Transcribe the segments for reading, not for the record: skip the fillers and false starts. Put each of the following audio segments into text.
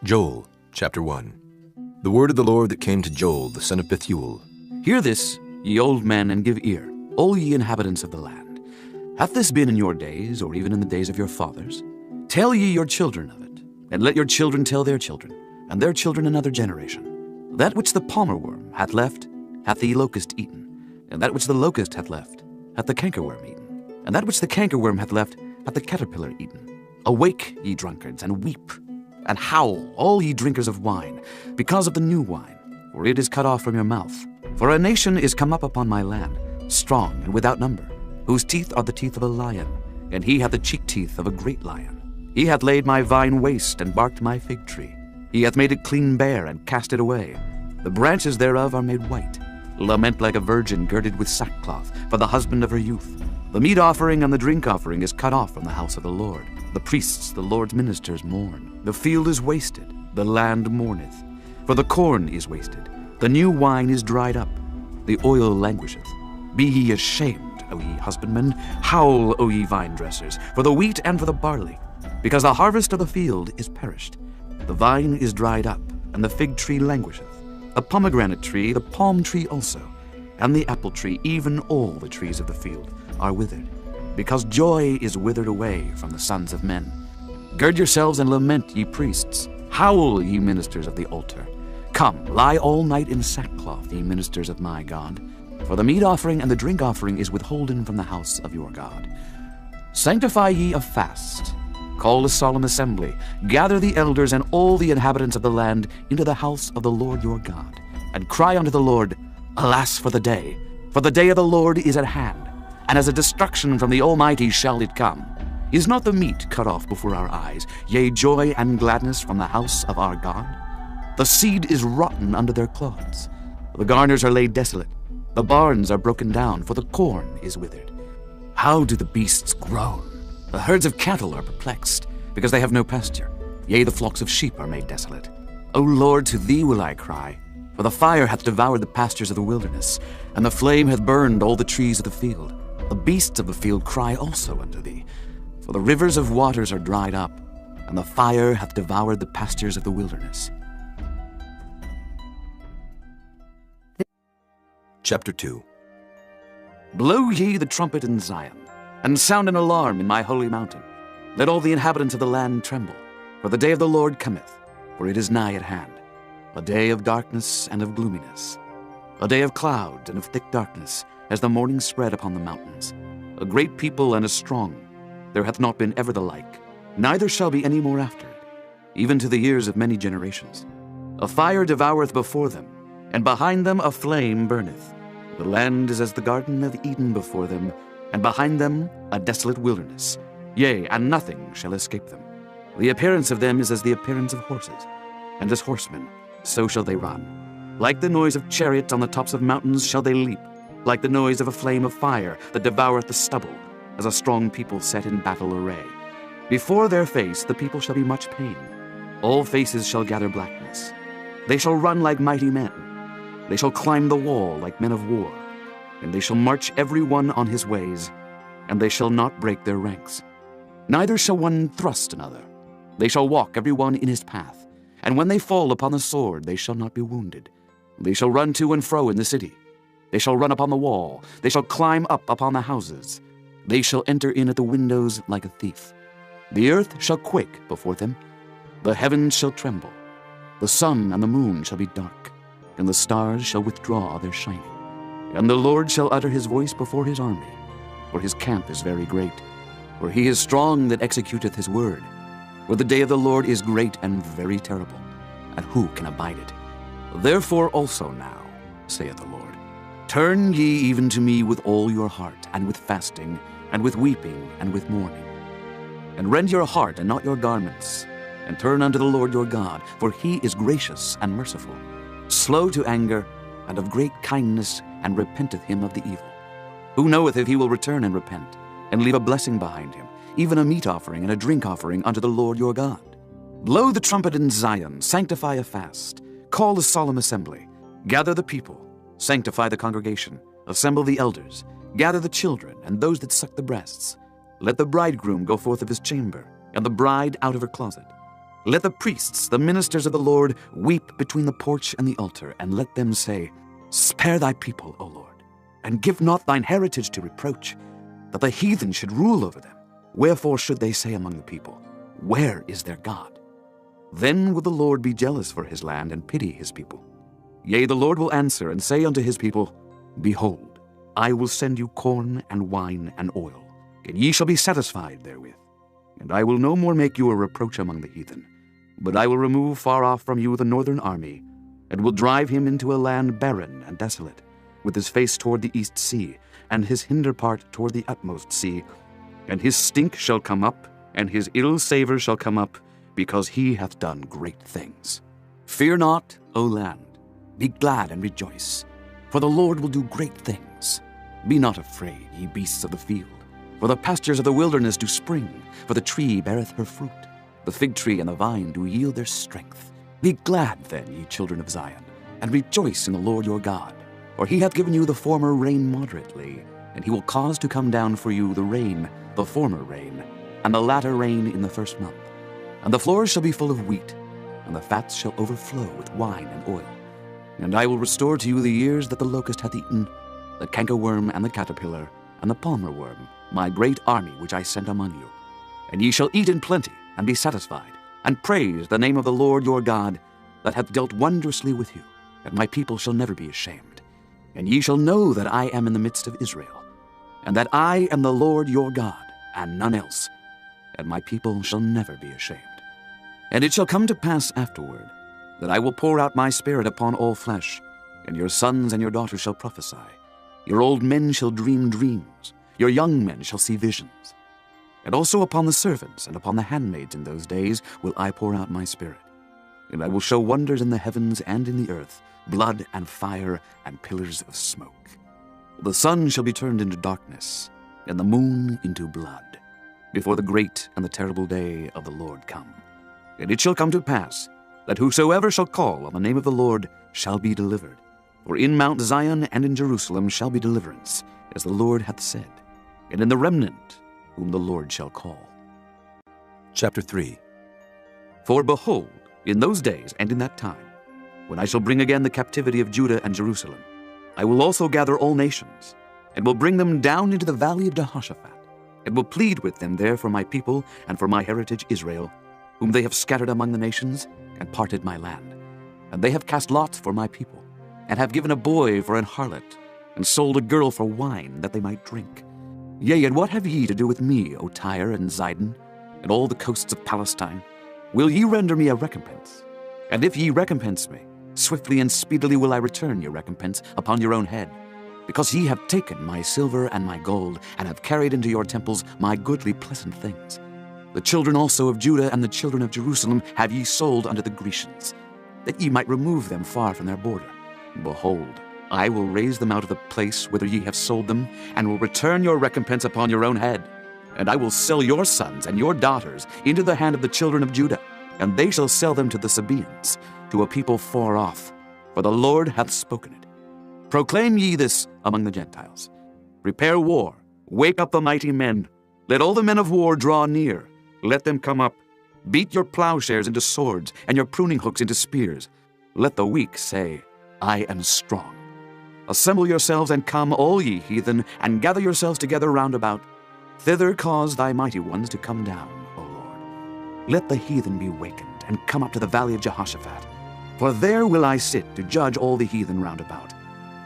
Joel, chapter 1. The word of the Lord that came to Joel, the son of Bethuel. Hear this, ye old men, and give ear, all ye inhabitants of the land. Hath this been in your days, or even in the days of your fathers? Tell ye your children of it, and let your children tell their children, and their children another generation. That which the palmer worm hath left, hath the locust eaten, and that which the locust hath left, hath the cankerworm eaten, and that which the cankerworm hath left, hath the caterpillar eaten. Awake, ye drunkards, and weep, and howl, all ye drinkers of wine, because of the new wine, for it is cut off from your mouth. For a nation is come up upon my land, strong and without number, whose teeth are the teeth of a lion, and he hath the cheek teeth of a great lion. He hath laid my vine waste, and barked my fig tree. He hath made it clean bare, and cast it away. The branches thereof are made white. Lament like a virgin girded with sackcloth, for the husband of her youth. The meat offering and the drink offering is cut off from the house of the Lord. The priests, the Lord's ministers, mourn. The field is wasted, the land mourneth. For the corn is wasted, the new wine is dried up, the oil languisheth. Be ye ashamed, O ye husbandmen, howl, O ye vine dressers, for the wheat and for the barley, because the harvest of the field is perished. The vine is dried up, and the fig tree languisheth. The pomegranate tree, the palm tree also, and the apple tree, even all the trees of the field, are withered, because joy is withered away from the sons of men. Gird yourselves and lament, ye priests. Howl, ye ministers of the altar. Come, lie all night in sackcloth, ye ministers of my God. For the meat offering and the drink offering is withholden from the house of your God. Sanctify ye a fast. Call a solemn assembly. Gather the elders and all the inhabitants of the land into the house of the Lord your God. And cry unto the Lord, Alas for the day of the Lord is at hand, and as a destruction from the Almighty shall it come. Is not the meat cut off before our eyes, yea, joy and gladness from the house of our God? The seed is rotten under their clods. The garners are laid desolate. The barns are broken down, for the corn is withered. How do the beasts groan? The herds of cattle are perplexed, because they have no pasture. Yea, the flocks of sheep are made desolate. O Lord, to thee will I cry, for the fire hath devoured the pastures of the wilderness, and the flame hath burned all the trees of the field. The beasts of the field cry also unto thee, for the rivers of waters are dried up, and the fire hath devoured the pastures of the wilderness. Chapter 2. Blow ye the trumpet in Zion, and sound an alarm in my holy mountain. Let all the inhabitants of the land tremble, for the day of the Lord cometh, for it is nigh at hand. A day of darkness and of gloominess, a day of clouds and of thick darkness, as the morning spread upon the mountains. A great people and a strong, there hath not been ever the like, neither shall be any more after it, even to the years of many generations. A fire devoureth before them, and behind them a flame burneth. The land is as the garden of Eden before them, and behind them a desolate wilderness. Yea, and nothing shall escape them. The appearance of them is as the appearance of horses, and as horsemen, so shall they run. Like the noise of chariots on the tops of mountains shall they leap, like the noise of a flame of fire that devoureth the stubble, as a strong people set in battle array. Before their face the people shall be much pain. All faces shall gather blackness. They shall run like mighty men. They shall climb the wall like men of war. And they shall march every one on his ways, and they shall not break their ranks. Neither shall one thrust another. They shall walk every one in his path. And when they fall upon the sword, they shall not be wounded. They shall run to and fro in the city. They shall run upon the wall. They shall climb up upon the houses. They shall enter in at the windows like a thief. The earth shall quake before them. The heavens shall tremble. The sun and the moon shall be dark, and the stars shall withdraw their shining. And the Lord shall utter his voice before his army, for his camp is very great. For he is strong that executeth his word. For the day of the Lord is great and very terrible, and who can abide it? Therefore also now, saith the Lord, turn ye even to me with all your heart, and with fasting, and with weeping, and with mourning. And rend your heart and not your garments, and turn unto the Lord your God, for he is gracious and merciful, slow to anger, and of great kindness, and repenteth him of the evil. Who knoweth if he will return and repent, and leave a blessing behind him, even a meat offering and a drink offering unto the Lord your God? Blow the trumpet in Zion, sanctify a fast, call a solemn assembly, gather the people, sanctify the congregation, assemble the elders, gather the children and those that suck the breasts. Let the bridegroom go forth of his chamber, and the bride out of her closet. Let the priests, the ministers of the Lord, weep between the porch and the altar, and let them say, Spare thy people, O Lord, and give not thine heritage to reproach, that the heathen should rule over them. Wherefore should they say among the people, Where is their God? Then will the Lord be jealous for his land and pity his people. Yea, the Lord will answer and say unto his people, Behold, I will send you corn and wine and oil, and ye shall be satisfied therewith. And I will no more make you a reproach among the heathen, but I will remove far off from you the northern army, and will drive him into a land barren and desolate, with his face toward the east sea, and his hinder part toward the utmost sea. And his stink shall come up, and his ill savour shall come up, because he hath done great things. Fear not, O land, be glad and rejoice, for the Lord will do great things. Be not afraid, ye beasts of the field, for the pastures of the wilderness do spring, for the tree beareth her fruit. The fig tree and the vine do yield their strength. Be glad then, ye children of Zion, and rejoice in the Lord your God. For he hath given you the former rain moderately, and he will cause to come down for you the rain, the former rain, and the latter rain in the first month. And the floors shall be full of wheat, and the fats shall overflow with wine and oil. And I will restore to you the years that the locust hath eaten, the cankerworm and the caterpillar, and the palmer worm, my great army which I sent among you. And ye shall eat in plenty, and be satisfied, and praise the name of the Lord your God, that hath dealt wondrously with you, and my people shall never be ashamed. And ye shall know that I am in the midst of Israel, and that I am the Lord your God, and none else, and my people shall never be ashamed. And it shall come to pass afterward, that I will pour out my spirit upon all flesh, and your sons and your daughters shall prophesy. Your old men shall dream dreams, your young men shall see visions. And also upon the servants and upon the handmaids in those days will I pour out my spirit. And I will show wonders in the heavens and in the earth, blood and fire and pillars of smoke. The sun shall be turned into darkness, and the moon into blood, before the great and the terrible day of the Lord come. And it shall come to pass, that whosoever shall call on the name of the Lord shall be delivered. For in Mount Zion and in Jerusalem shall be deliverance, as the Lord hath said, and in the remnant whom the Lord shall call. Chapter 3. For behold, in those days and in that time, when I shall bring again the captivity of Judah and Jerusalem, I will also gather all nations, and will bring them down into the valley of Jehoshaphat, and will plead with them there for my people and for my heritage Israel, whom they have scattered among the nations, and parted my land. And they have cast lots for my people, and have given a boy for an harlot, and sold a girl for wine, that they might drink. Yea, and what have ye to do with me, O Tyre and Zidon, and all the coasts of Palestine? Will ye render me a recompense? And if ye recompense me, swiftly and speedily will I return your recompense upon your own head. Because ye have taken my silver and my gold, and have carried into your temples my goodly pleasant things. The children also of Judah and the children of Jerusalem have ye sold unto the Grecians, that ye might remove them far from their border. Behold, I will raise them out of the place whither ye have sold them, and will return your recompense upon your own head. And I will sell your sons and your daughters into the hand of the children of Judah, and they shall sell them to the Sabaeans, to a people far off, for the Lord hath spoken it. Proclaim ye this among the Gentiles. Prepare war, wake up the mighty men. Let all the men of war draw near. Let them come up. Beat your plowshares into swords, and your pruning hooks into spears. Let the weak say, I am strong. Assemble yourselves and come, all ye heathen, and gather yourselves together round about. Thither cause thy mighty ones to come down, O Lord. Let the heathen be wakened, and come up to the valley of Jehoshaphat. For there will I sit to judge all the heathen round about.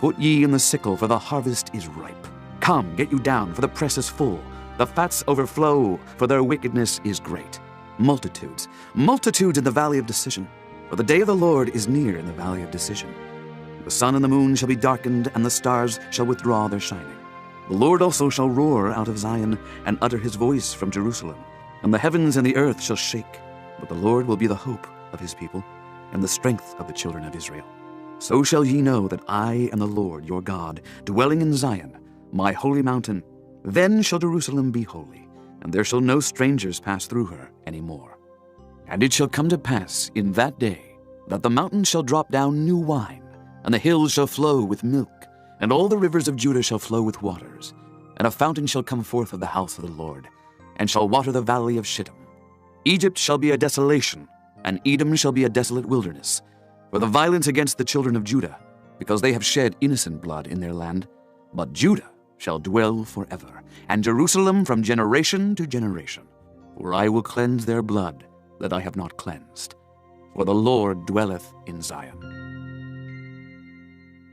Put ye in the sickle, for the harvest is ripe. Come, get you down, for the press is full. The fats overflow, for their wickedness is great. Multitudes, multitudes in the valley of decision. For the day of the Lord is near in the valley of decision. The sun and the moon shall be darkened, and the stars shall withdraw their shining. The Lord also shall roar out of Zion, and utter his voice from Jerusalem. And the heavens and the earth shall shake. But the Lord will be the hope of his people, and the strength of the children of Israel. So shall ye know that I am the Lord your God, dwelling in Zion, my holy mountain. Then shall Jerusalem be holy, and there shall no strangers pass through her any more. And it shall come to pass in that day, that the mountains shall drop down new wine, and the hills shall flow with milk, and all the rivers of Judah shall flow with waters. And a fountain shall come forth of the house of the Lord, and shall water the valley of Shittim. Egypt shall be a desolation, and Edom shall be a desolate wilderness, for the violence against the children of Judah, because they have shed innocent blood in their land. But Judah shall dwell forever, and Jerusalem from generation to generation. For I will cleanse their blood that I have not cleansed, for the Lord dwelleth in Zion.